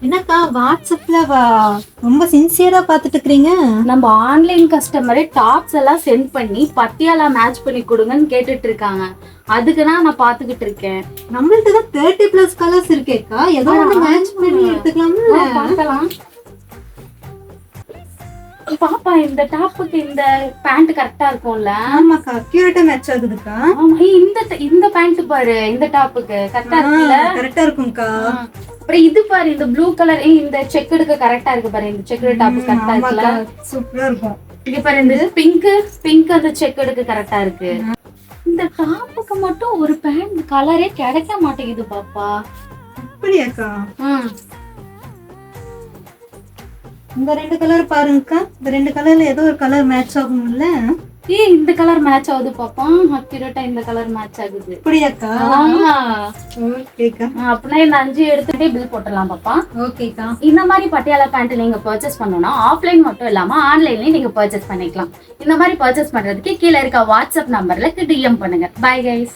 என்னக்கா வாட்ஸ்அப்ல ரொம்ப சின்சியரா பாத்துட்டு இருக்கீங்க. நம்ம ஆன்லைன் கஸ்டமரே டாப்ஸ் எல்லாம் சென்ட் பண்ணி பட்டியாலா மேட்ச் பண்ணி கொடுங்கன்னு கேட்டுட்டு இருக்காங்க. அதுக்கு தான் நான் பாத்துக்கிட்டு இருக்கேன். நம்மள்ட்ட தான் 30+ கலர்ஸ் இருக்கேக்கா. ஏதோ ஒண்ணு மேட்ச் பண்ணி எடுத்துக்கலாம்ல. பார்க்கலாம். பாப்பா இந்த டாப்புக்கு இந்த பேண்ட் கரெக்டா இருக்கும்ல? ஆமாக்கா, அக்யூரேட்டா மேட்ச் ஆகுதுக்கா. ஆமா, இந்த பேண்ட் பாரு, இந்த டாப்புக்கு கரெக்டா இருக்குல்ல? கரெக்டா இருக்கும்க்கா. அப்புறம் இது பாரு, இந்த ப்ளூ கலர் இந்த செக்குடுக்கு கரெக்டா இருக்கு பாரு. இந்த செக்குடு டாப் கரெக்டா இருக்குல்ல? சூப்பரா இருக்கும். இங்க பாரு, இந்த பிங்க் அந்த செக்குடுக்கு கரெக்டா இருக்கு. இந்த டாப்புக்கு மட்டும் ஒரு பேண்ட் கலரே கிடைக்க மாட்டேங்குது பாப்பா. அப்படியாக்கா? இந்த 2 கலர் பாருங்கக்கா. இந்த 2 கலர்ல ஏதோ ஒரு கலர் மேட்ச் ஆகும்ல? இந்த கலர் மேட்ச் ஆகுது பாப்பா. அக்யூரேட்டா இந்த கலர் மேட்ச் ஆகுது. அப்படியாக்கா? ஓகேக்கா. அப்படின்னா இந்த 5 எடுத்துட்டே பில் போட்டுடலாம் பாப்பா. ஓகேக்கா. இந்த மாதிரி பட்டியாலா பேண்ட் நீங்க பர்ச்சேஸ் பண்ணணும்னா ஆஃப்லைன் மட்டும் இல்லாம ஆன்லைன்லயும் நீங்க பர்ச்சேஸ் பண்ணிக்கலாம். இந்த மாதிரி பர்ச்சேஸ் பண்றதுக்கு கீழே இருக்க வாட்ஸ்அப் நம்பர்ல டிஎம் பண்ணுங்க. Bye guys.